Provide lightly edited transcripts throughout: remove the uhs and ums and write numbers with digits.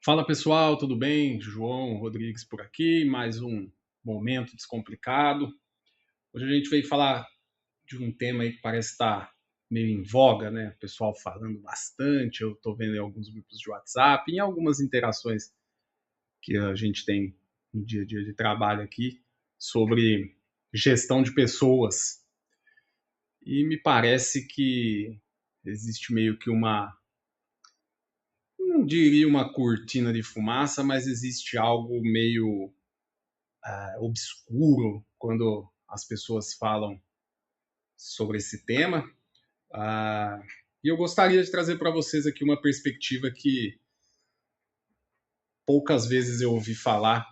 Fala pessoal, tudo bem? João Rodrigues por aqui, mais um momento descomplicado. Hoje a gente veio falar de um tema aí que parece estar meio em voga, né? O pessoal falando bastante, eu estou vendo em alguns grupos de WhatsApp, em algumas interações que a gente tem no dia a dia de trabalho aqui, sobre gestão de pessoas. E me parece que existe meio que não diria uma cortina de fumaça, mas existe algo meio obscuro quando as pessoas falam sobre esse tema. Ah, e eu gostaria de trazer para vocês aqui uma perspectiva que poucas vezes eu ouvi falar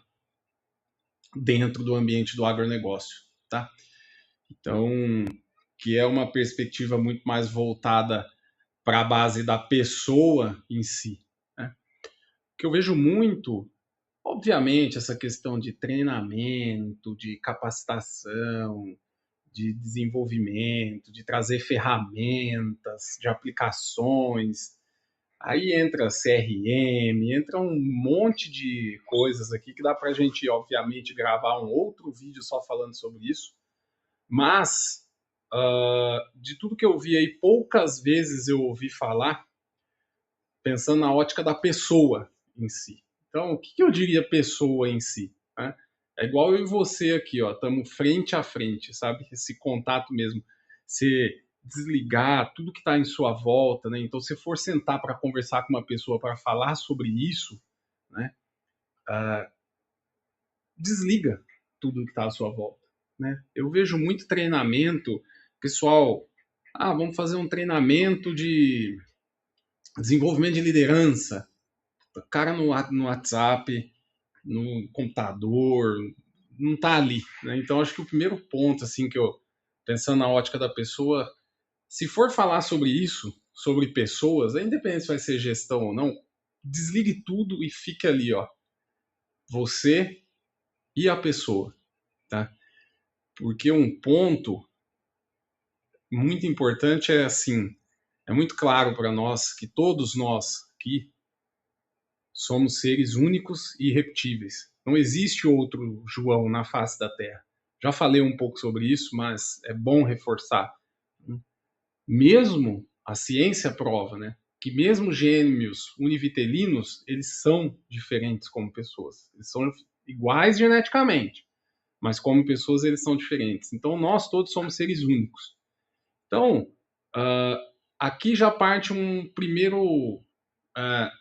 dentro do ambiente do agronegócio, tá? Então, que é uma perspectiva muito mais voltada para a base da pessoa em si, né? Que eu vejo muito, obviamente, essa questão de treinamento, de capacitação, de desenvolvimento, de trazer ferramentas, de aplicações. Aí entra CRM, entra um monte de coisas aqui que dá para a gente, obviamente, gravar um outro vídeo só falando sobre isso. Mas, de tudo que eu vi aí, poucas vezes eu ouvi falar pensando na ótica da pessoa em si. Então, o que eu diria pessoa em si? Né? É igual eu e você aqui, ó, estamos frente a frente, sabe? Esse contato mesmo. Você desligar tudo que está em sua volta, né? Então, se for sentar para conversar com uma pessoa para falar sobre isso, né? Desliga tudo que está à sua volta, né? Eu vejo muito treinamento, pessoal, vamos fazer um treinamento de desenvolvimento de liderança. O cara no WhatsApp, no computador, não tá ali, né? Então acho que o primeiro ponto, assim, que eu, pensando na ótica da pessoa, se for falar sobre isso, sobre pessoas, independente se vai ser gestão ou não, desligue tudo e fique ali, ó, você e a pessoa, tá? Porque um ponto muito importante é assim, é muito claro para nós que todos nós aqui somos seres únicos e irrepetíveis. Não existe outro João na face da Terra. Já falei um pouco sobre isso, mas é bom reforçar. Mesmo a ciência prova, né, que mesmo gêmeos univitelinos, eles são diferentes como pessoas. Eles são iguais geneticamente, mas como pessoas eles são diferentes. Então nós todos somos seres únicos. Então, uh, aqui já parte um primeiro,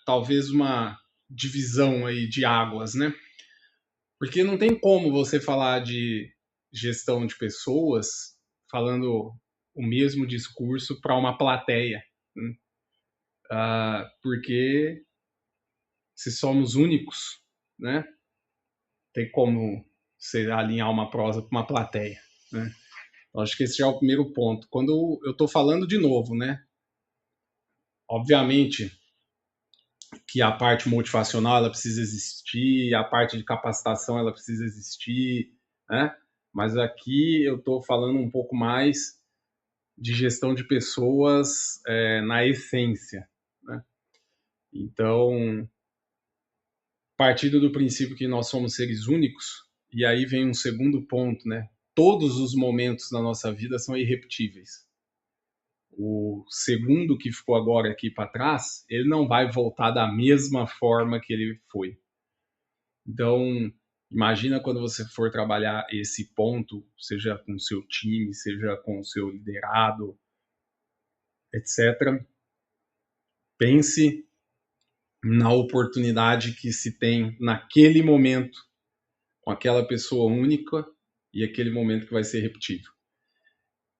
talvez uma divisão aí de águas, né? Porque não tem como você falar de gestão de pessoas falando o mesmo discurso para uma plateia, né? Porque se somos únicos, né? Tem como você alinhar uma prosa para uma plateia, né? Eu acho que esse já é o primeiro ponto. Quando eu estou falando de novo, né? Obviamente que a parte motivacional ela precisa existir, a parte de capacitação ela precisa existir, né? Mas aqui eu estou falando um pouco mais de gestão de pessoas na essência, né? Então, partindo do princípio que nós somos seres únicos, e aí vem um segundo ponto, né? Todos os momentos da nossa vida são irrepetíveis. O segundo que ficou agora aqui para trás, ele não vai voltar da mesma forma que ele foi. Então, imagina quando você for trabalhar esse ponto, seja com o seu time, seja com o seu liderado, etc. Pense na oportunidade que se tem naquele momento com aquela pessoa única e aquele momento que vai ser repetido.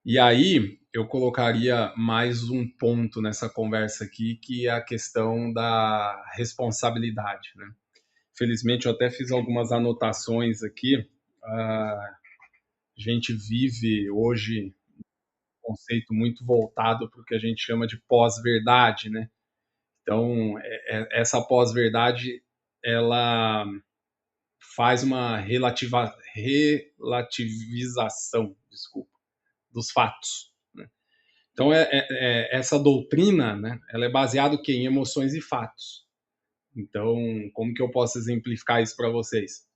E aí eu colocaria mais um ponto nessa conversa aqui, que é a questão da responsabilidade, né? Felizmente eu até fiz algumas anotações aqui. A gente vive hoje um conceito muito voltado para o que a gente chama de pós-verdade, né? Então, essa pós-verdade, ela faz uma relativização, desculpa, dos fatos, né? Então, essa doutrina, né, ela é baseada em emoções e fatos. Então, como que eu posso exemplificar isso para vocês?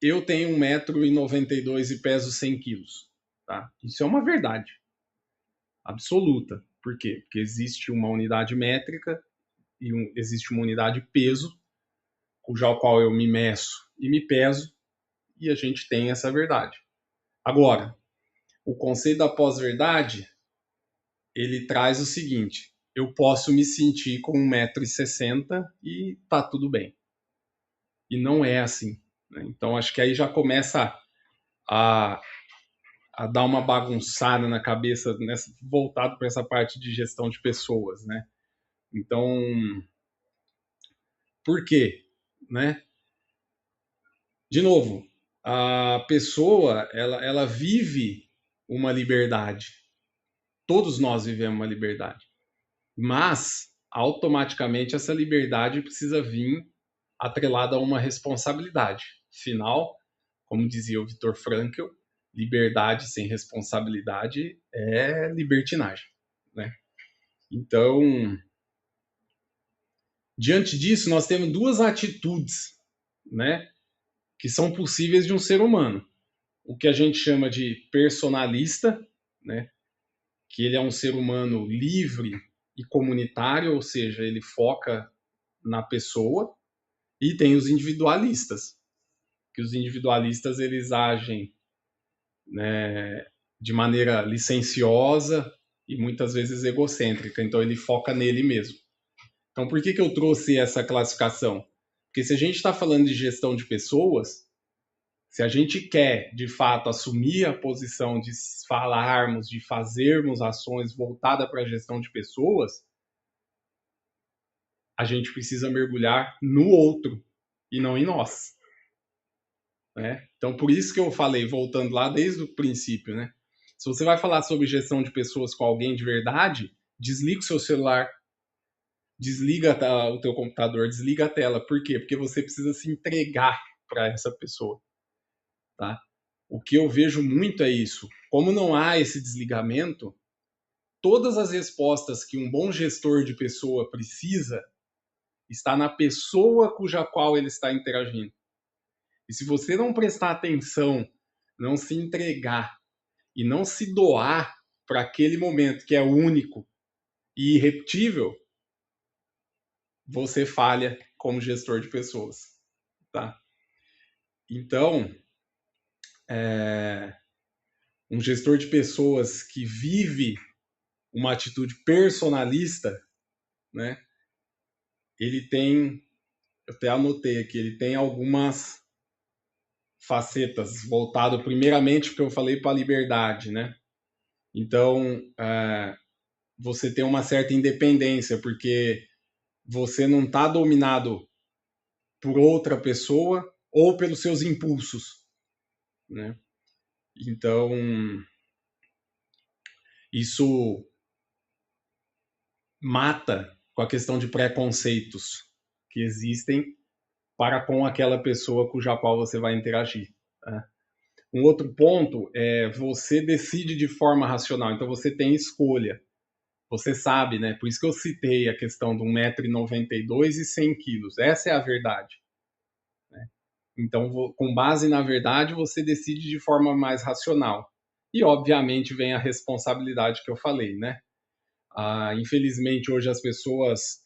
Eu tenho 1,92 m e peso 100 quilos. Tá? Isso é uma verdade absoluta. Por quê? Porque existe uma unidade métrica e existe uma unidade peso, cuja qual eu me meço e me peso, e a gente tem essa verdade. Agora, o conceito da pós-verdade, ele traz o seguinte: eu posso me sentir com 1,60 m e tá tudo bem. E não é assim. Né? Então, acho que aí já começa a, a dar uma bagunçada na cabeça, voltado para essa parte de gestão de pessoas. Né? Então, por quê? Né? De novo, a pessoa ela vive uma liberdade. Todos nós vivemos uma liberdade. Mas, automaticamente, essa liberdade precisa vir atrelada a uma responsabilidade. Afinal, como dizia o Viktor Frankl, liberdade sem responsabilidade é libertinagem. Né? Então, diante disso, nós temos duas atitudes, né, que são possíveis de um ser humano. O que a gente chama de personalista, né, que ele é um ser humano livre e comunitário, ou seja, ele foca na pessoa, e tem os individualistas, que os individualistas eles agem, né, de maneira licenciosa e muitas vezes egocêntrica, então ele foca nele mesmo. Então por que eu trouxe essa classificação? Porque se a gente está falando de gestão de pessoas, se a gente quer, de fato, assumir a posição de falarmos, de fazermos ações voltadas para a gestão de pessoas, a gente precisa mergulhar no outro e não em nós. Né? Então, por isso que eu falei, voltando lá desde o princípio, né? Se você vai falar sobre gestão de pessoas com alguém de verdade, desliga o seu celular, desliga o teu computador, desliga a tela. Por quê? Porque você precisa se entregar para essa pessoa. Tá? O que eu vejo muito é isso. Como não há esse desligamento, todas as respostas que um bom gestor de pessoa precisa está na pessoa cuja qual ele está interagindo. E se você não prestar atenção, não se entregar e não se doar para aquele momento que é único e irrepetível, você falha como gestor de pessoas. Tá? Então, um gestor de pessoas que vive uma atitude personalista, né? Ele tem, eu até anotei aqui, ele tem algumas facetas voltado primeiramente porque eu falei para a liberdade, né? Então, você tem uma certa independência porque você não está dominado por outra pessoa ou pelos seus impulsos, né? Então, isso mata com a questão de preconceitos que existem para com aquela pessoa cuja qual você vai interagir. Né? Um outro ponto é você decide de forma racional, então você tem escolha. Você sabe, né? Por isso que eu citei a questão de 1,92 m e 100 quilos. Essa é a verdade. Né? Então, com base na verdade, você decide de forma mais racional. E, obviamente, vem a responsabilidade que eu falei, né? Infelizmente, hoje as pessoas...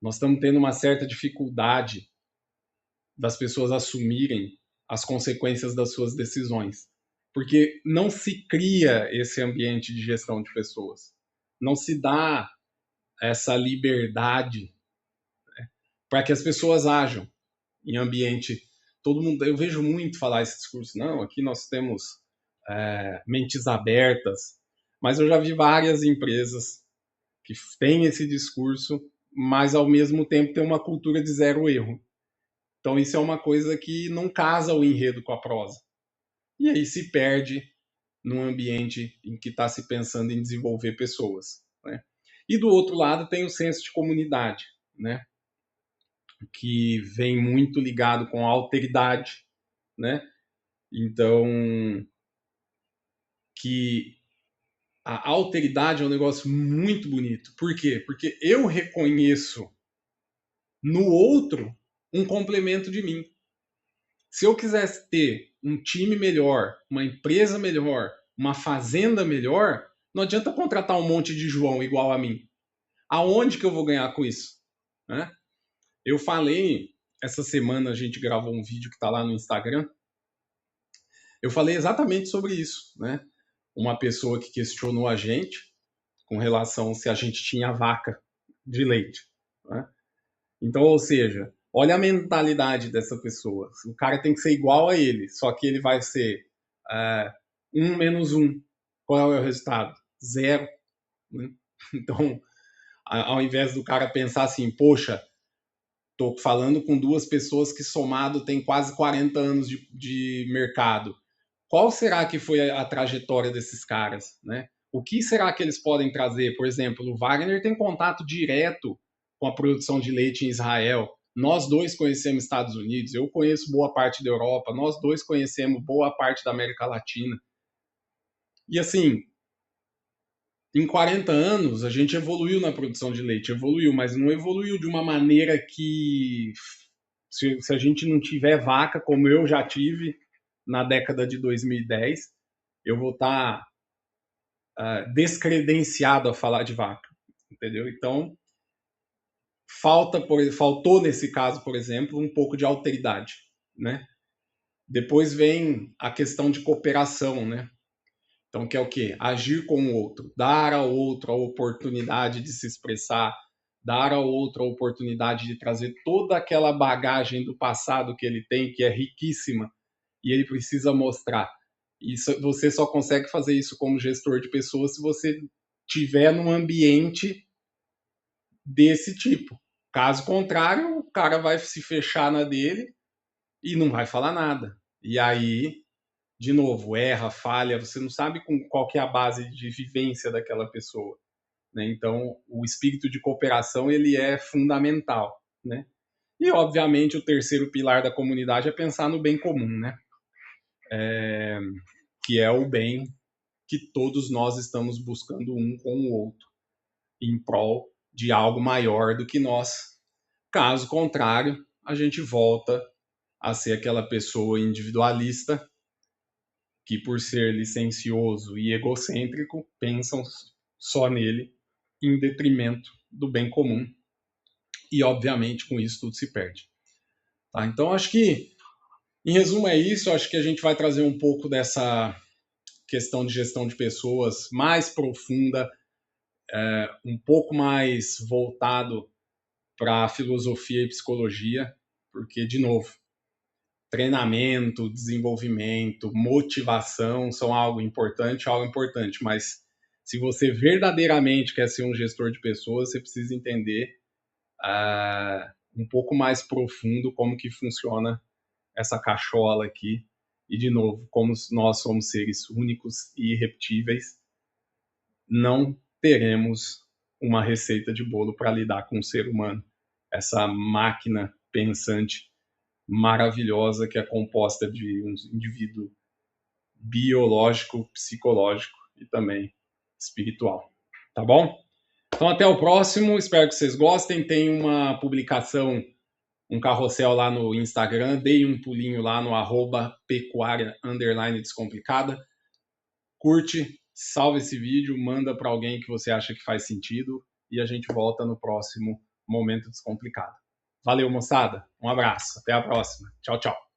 nós estamos tendo uma certa dificuldade das pessoas assumirem as consequências das suas decisões. Porque não se cria esse ambiente de gestão de pessoas. Não se dá essa liberdade, né, para que as pessoas ajam em ambiente. Todo mundo, eu vejo muito falar esse discurso. Não, aqui nós temos mentes abertas. Mas eu já vi várias empresas que têm esse discurso, mas ao mesmo tempo tem uma cultura de zero erro. Então isso é uma coisa que não casa o enredo com a prosa. E aí se perde num ambiente em que está se pensando em desenvolver pessoas. Né? E do outro lado tem o senso de comunidade, né? Que vem muito ligado com a alteridade, né? Então, que a alteridade é um negócio muito bonito. Por quê? Porque eu reconheço no outro um complemento de mim. Se eu quisesse ter um time melhor, uma empresa melhor, uma fazenda melhor, não adianta contratar um monte de João igual a mim. Aonde que eu vou ganhar com isso? Né? Eu falei, essa semana a gente gravou um vídeo que está lá no Instagram, eu falei exatamente sobre isso. Né? Uma pessoa que questionou a gente com relação se a gente tinha vaca de leite. Né? Então, ou seja, olha a mentalidade dessa pessoa. O cara tem que ser igual a ele, só que ele vai ser 1 menos 1. Qual é o resultado? 0. Né? Então, ao invés do cara pensar assim, poxa, estou falando com duas pessoas que somado tem quase 40 anos de mercado. Qual será que foi a trajetória desses caras? Né? O que será que eles podem trazer? Por exemplo, o Wagner tem contato direto com a produção de leite em Israel. Nós dois conhecemos Estados Unidos, eu conheço boa parte da Europa, nós dois conhecemos boa parte da América Latina. E assim, em 40 anos, a gente evoluiu na produção de leite, evoluiu, mas não evoluiu de uma maneira que, se a gente não tiver vaca, como eu já tive na década de 2010, eu vou estar descredenciado a falar de vaca, entendeu? Então, faltou nesse caso, por exemplo, um pouco de alteridade, né? Depois vem a questão de cooperação, né? Então, que é o quê? Agir com o outro, dar ao outro a oportunidade de se expressar, dar ao outro a oportunidade de trazer toda aquela bagagem do passado que ele tem, que é riquíssima, e ele precisa mostrar. Isso, você só consegue fazer isso como gestor de pessoas se você tiver num ambiente desse tipo. Caso contrário, o cara vai se fechar na dele e não vai falar nada. E aí, de novo, erra, falha, você não sabe qual que é a base de vivência daquela pessoa. Né? Então, o espírito de cooperação ele é fundamental. Né? E, obviamente, o terceiro pilar da comunidade é pensar no bem comum, né? Que é o bem que todos nós estamos buscando um com o outro, em prol de algo maior do que nós. Caso contrário, a gente volta a ser aquela pessoa individualista que, por ser licencioso e egocêntrico, pensam só nele em detrimento do bem comum. E, obviamente, com isso tudo se perde. Tá? Então, acho que, em resumo, é isso. Acho que a gente vai trazer um pouco dessa questão de gestão de pessoas mais profunda, um pouco mais voltado para filosofia e psicologia, porque, de novo, treinamento, desenvolvimento, motivação são algo importante, mas se você verdadeiramente quer ser um gestor de pessoas, você precisa entender um pouco mais profundo como que funciona essa cachola aqui. E, de novo, como nós somos seres únicos e irrepetíveis, não teremos uma receita de bolo para lidar com o ser humano, essa máquina pensante maravilhosa que é composta de um indivíduo biológico, psicológico e também espiritual. Tá bom? Então até o próximo, espero que vocês gostem. Tem uma publicação, um carrossel lá no Instagram, dei um pulinho lá no @pecuária_descomplicada. Curte, salva esse vídeo, manda para alguém que você acha que faz sentido e a gente volta no próximo Momento Descomplicado. Valeu, moçada. Um abraço. Até a próxima. Tchau, tchau.